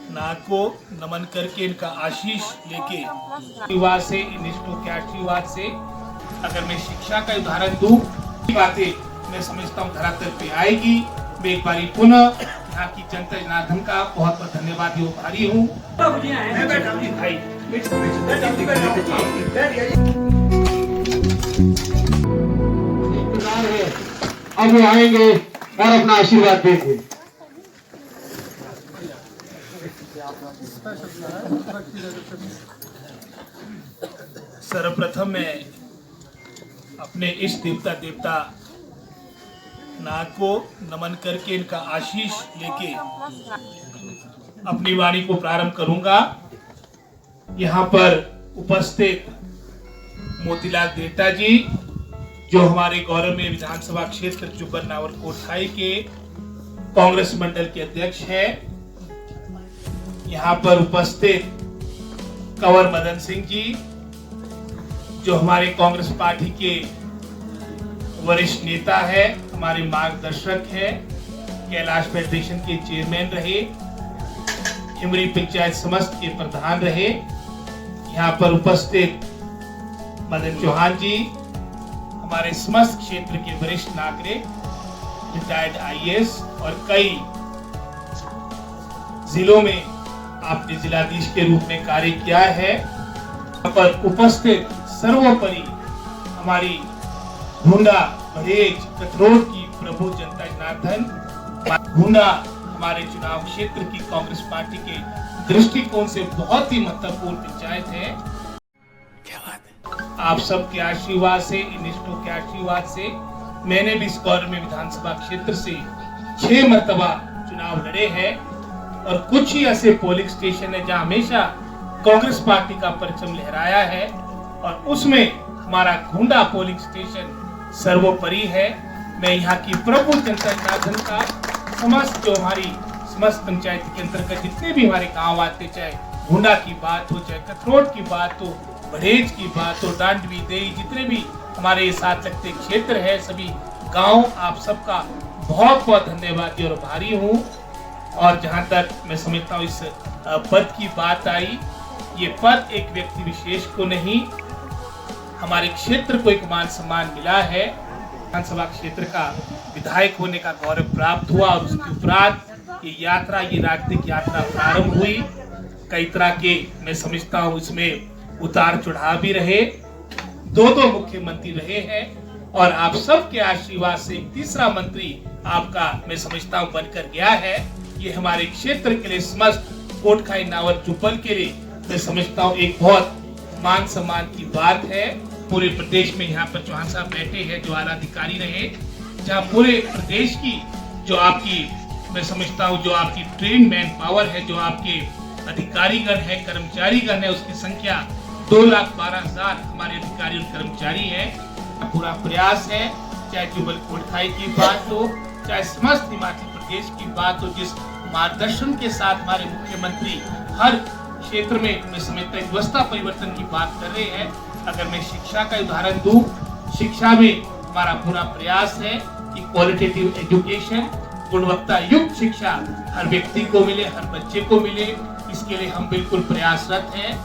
नाग को नमन करके इनका आशीष लेके आशीर्वाद से, इन इष्टों के आशीर्वाद से अगर मैं शिक्षा का उदाहरण दूं, बातें मैं समझता हूँ धरातल पे आएगी। मैं एक बारी पुनः यहाँ की जनता जनार्दन का बहुत बहुत धन्यवाद भारी हूँ। अब वो आएंगे और अपना आशीर्वाद देंगे। सर्वप्रथम मैं अपने इष्ट देवता नाग को नमन करके इनका आशीष लेके अपनी वाणी को प्रारंभ करूंगा। यहाँ पर उपस्थित मोतीलाल देवता जी, जो हमारे गौरवमय विधानसभा क्षेत्र जुब्बल कोटखाई के कांग्रेस मंडल के अध्यक्ष हैं। यहाँ पर उपस्थित कंवर मदन सिंह जी, जो हमारे कांग्रेस पार्टी के वरिष्ठ नेता है, हमारे मार्गदर्शक है, कैलाश फेडरेशन के चेयरमैन रहे, हिमरी पंचायत समस्त के प्रधान रहे। यहाँ पर उपस्थित मदन चौहान जी, हमारे समस्त क्षेत्र के वरिष्ठ नागरिक, रिटायर्ड आईएएस और कई जिलों में आपने जिलाधीश के रूप में कार्य किया है। यहाँ पर उपस्थित सर्वोपरि हमारी घुंडा बड़ेज कथरोड की प्रभु जनता जनार्दन, घुंडा हमारे चुनाव क्षेत्र की कांग्रेस पार्टी के दृष्टिकोण से बहुत ही महत्वपूर्ण पंचायत है। क्या बात है, आप सबके आशीर्वाद से, इन इष्टों के आशीर्वाद से मैंने भी इस गौरवमय विधानसभा क्षेत्र से 6 मरतबा चुनाव लड़े हैं और कुछ ही ऐसे पोलिंग स्टेशन है जहां हमेशा कांग्रेस पार्टी का परचम लहराया है और उसमें हमारा घुंडा पोलिंग स्टेशन सर्वोपरि है। मैं यहाँ की प्रभु जनता जनार्दन का समस्त, जो हमारी समस्त पंचायत के अंतर्गत जितने भी हमारे गांव आते, चाहे घुंडा की बात हो, चाहे कथरोड की बात हो, बड़ेज की बात हो, डांडवी देई, जितने भी हमारे साथ लगते क्षेत्र है, सभी गांव, आप सबका बहुत बहुत धन्यवाद और आभारी हूँ। और जहाँ तक मैं समझता हूँ इस पद की बात आई, ये पद एक व्यक्ति विशेष को नहीं, हमारे क्षेत्र को एक मान सम्मान मिला है। विधानसभा क्षेत्र का विधायक होने का गौरव प्राप्त हुआ और उसके उपरांत ये यात्रा, ये राजनीतिक यात्रा प्रारंभ हुई। कई तरह के मैं समझता हूँ इसमें उतार चढ़ाव भी रहे, 2 मुख्यमंत्री रहे हैं और आप सबके आशीर्वाद से तीसरा मंत्री आपका मैं समझता हूँ बनकर गया है। ये हमारे क्षेत्र के लिए, समस्त कोटखाई नावर जुब्बल के लिए मैं समझता हूँ एक बहुत मान सम्मान की बात है। पूरे प्रदेश में यहाँ पर चौहान साहब बैठे हैं जो आला अधिकारी रहे, जहाँ पूरे प्रदेश की जो आपकी मैं समझता हूँ जो आपकी ट्रेन मैन पावर है, जो आपके अधिकारीगण है, कर्मचारीगण है, उसकी संख्या 2,12,000 हमारे अधिकारी और कर्मचारी है। पूरा प्रयास है, चाहे जुब्बल कोटखाई की बात हो, चाहे समस्त हिमाचल प्रदेश की बात हो, जिस मार्गदर्शन के साथ हमारे मुख्यमंत्री हर क्षेत्र में मैं समझता हूँ व्यवस्था परिवर्तन की बात कर रहे हैं। अगर मैं शिक्षा का उदाहरण दूं, शिक्षा में हमारा पूरा प्रयास है कि क्वालिटेटिव एजुकेशन, गुणवत्ता युक्त शिक्षा हर व्यक्ति को मिले, हर बच्चे को मिले, इसके लिए हम बिल्कुल प्रयासरत हैं।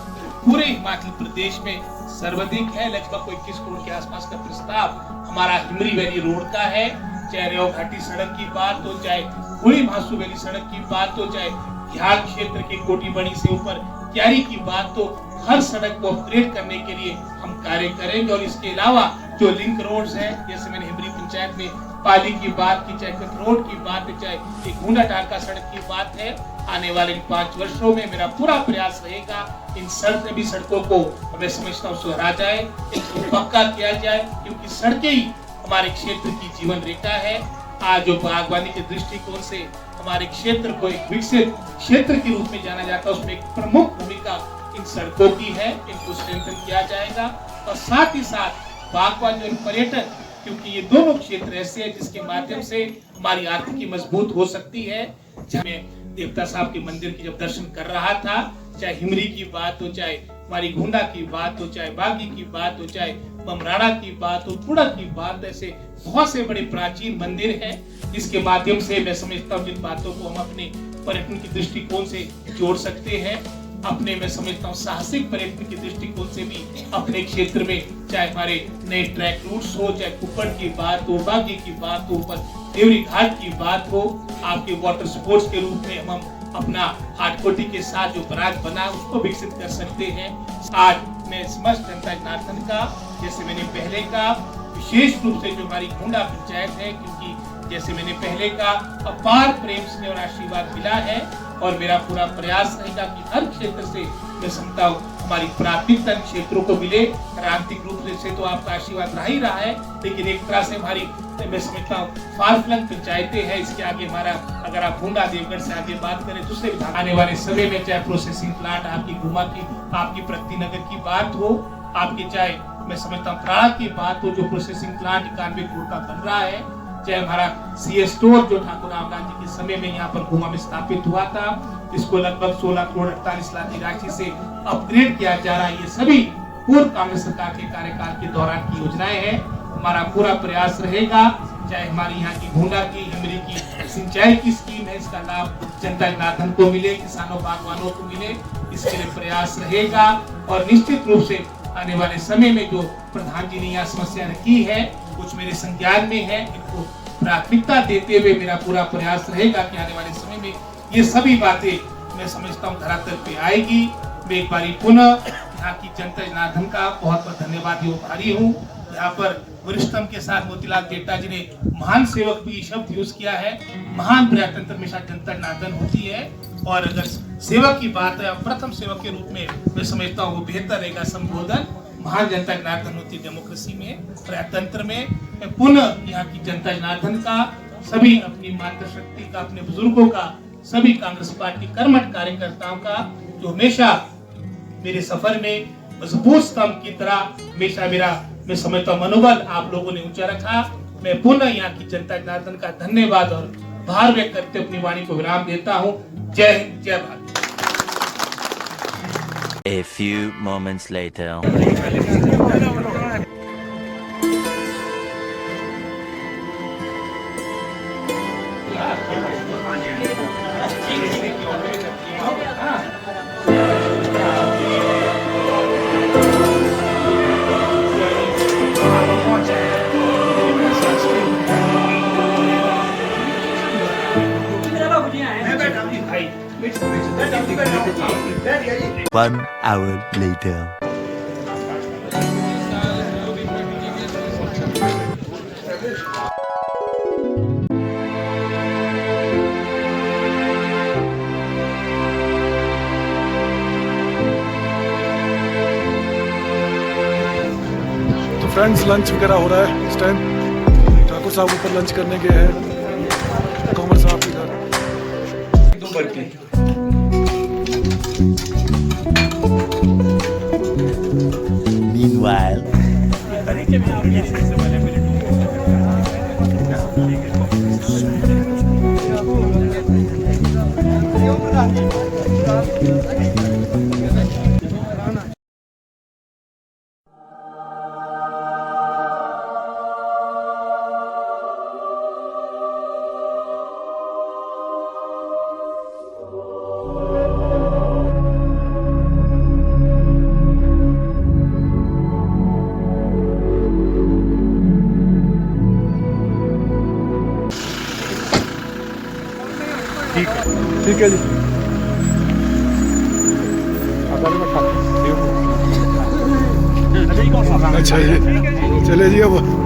पूरे हिमाचल प्रदेश में सर्वाधिक है, लगभग 21 करोड़ के आसपास का प्रस्ताव हमारा हिमरी वैली रोड का है। चाहे रेव घाटी सड़क की बात हो, चाहे हुई भासू वैली सड़क की बात हो, चाहे बिहार क्षेत्र के कोटी बड़ी से ऊपर क्यारी की बात, तो हर सड़क को अपग्रेड करने के लिए हम कार्य करेंगे। और इसके अलावा जो लिंक रोड्स हैं, जैसे मैंने हिमरी पंचायत में पाली की बात की, चाहे कथरोड की बात है, चाहे घुंडा टारका सड़क की बात है, आने वाले 5 वर्षों में मेरा पूरा प्रयास रहेगा इन सभी सड़कों को मैं समझता हूँ सुधरा जाए, इनको पक्का किया जाए, क्योंकि सड़कें ही हमारे क्षेत्र की जीवन रेखा है। आज जो बागवानी के दृष्टिकोण से हमारे क्षेत्र को एक विकसित क्षेत्र के रूप में जाना जाता है, उसमें एक प्रमुख भूमिका इन सड़कों की है, इनको स्ट्रेंथन किया जाएगा। और साथ ही साथ बागवानी और पर्यटन, क्योंकि ये दोनों क्षेत्र ऐसे हैं जिसके माध्यम से हमारी आर्थिकी मजबूत हो सकती है। जहाँ मैं देवता साहब के मंदिर की जब दर्शन कर रहा था, चाहे हिमरी की बात हो, चाहे हमारी घुंडा की बात हो, चाहे बागी की बात हो, चाहे बमराड़ा की बात हो, पुड़ा की बात, ऐसे बहुत से बड़े प्राचीन मंदिर हैं जिसके माध्यम से मैं समझता हूँ जिन बातों को हम अपने पर्यटन के दृष्टिकोण से जोड़ सकते हैं। अपने मैं समझता हूँ साहसिक पर्यटन के दृष्टिकोण से भी अपने क्षेत्र में चाहे हमारे नए ट्रैक रूट्स हो, चाहे कुप्पड़ की बात हो, बागी की बात हो, देवरी घाट की बात हो, आपके वाटर स्पोर्ट्स के रूप में हम अपना हाटकोटी के साथ जो बराज बना उसको विकसित कर सकते हैं। आज मैं समस्त जनता जनार्दन का, जैसे मैंने पहले का, विशेष रूप से जो हमारी गोंडा पंचायत है, क्योंकि जैसे मैंने पहले का अपार प्रेम स्नेह और आशीर्वाद मिला है और मेरा पूरा प्रयास रहेगा कि हर क्षेत्र से मैं समझता हूँ हमारी प्राथमिकता क्षेत्रों को मिले। राजनीतिक रूप से तो आपका आशीर्वाद रह ही रहा है, लेकिन एक तरह से हमारी मैं समझता हूँ फार फ्लंग पंचायतें हैं। इसके आगे हमारा अगर आप गोंडा देवगढ़ से आगे बात करें दूसरे विधान आने वाले समय में चाहे प्रोसेसिंग प्लांट आपकी गुमा की, आपकी प्रगति नगर की बात हो, आपकी चाहे मैं समझता हूँ प्राण की बात हो, जो प्रोसेसिंग प्लांट 91 करोड़ का बन रहा है, चाहे हमारा सीएस स्टोर जो ठाकुर रामलाल जी के समय में यहाँ पर गुमा में स्थापित हुआ था, इसको लगभग 16 करोड़ 48 लाख की राशि से अपग्रेड किया जा रहा है। ये सभी पूर्व कांग्रेस सरकार के कार्यकाल के दौरान की योजनाएं हैं। हमारा पूरा प्रयास रहेगा, चाहे हमारी यहाँ की गोंडा की हिमरी की सिंचाई की स्कीम है, इसका लाभ जनता जनार्दन को मिले, किसानों बागवानों को मिले, इसके लिए प्रयास रहेगा। और निश्चित रूप से आने वाले समय में जो प्रधान जी ने यहाँ समस्या रखी है, कुछ मेरे संज्ञान में है, इनको प्राथमिकता देते हुए मेरा पूरा प्रयास रहेगा कि आने वाले समय में ये सभी बातें मैं समझता हूँ धरातल पे आएगी। मैं एक बारी पुनः यहाँ की जनता जनार्दन का बहुत बहुत धन्यवाद भारी हूँ। यहाँ पर वरिष्ठतम के साथ मोतीलाल जेठा जी ने महान सेवक भी शब्द यूज किया है। महान प्रजातंत्र हमेशा जनता जनार्दन होती है, और अगर सेवक की बात है, प्रथम सेवक के रूप में मैं समझता हूँ वो बेहतर रहेगा संबोधन। महान जनता जनार्दन होती है डेमोक्रेसी में, प्रजातंत्र में। मैं पुनः यहाँ की जनता जनार्दन का, सभी अपनी मातृशक्ति का, अपने बुजुर्गों का, सभी कांग्रेस पार्टी कर्मठ कार्यकर्ताओं का, जो हमेशा मेरे सफर में मजबूत स्तंभ की तरह हमेशा मेरा मैं समझता हूँ मनोबल आप लोगों ने ऊंचा रखा। मैं पुनः यहाँ की जनता जनार्दन का धन्यवाद और भार व्यक्त करते अपनी वाणी को विराम देता हूँ। जय हिंद, जय Bharat. A few moments later. One hour later. तो फ्रेंड्स लंच वगैरह हो रहा है इस टाइम। ठाकुर साहब ऊपर लंच करने गए हैं, कमर साहब इधर। दो बर्फी। Meanwhile. ठीक है जी। अच्छा जी, चले जी अब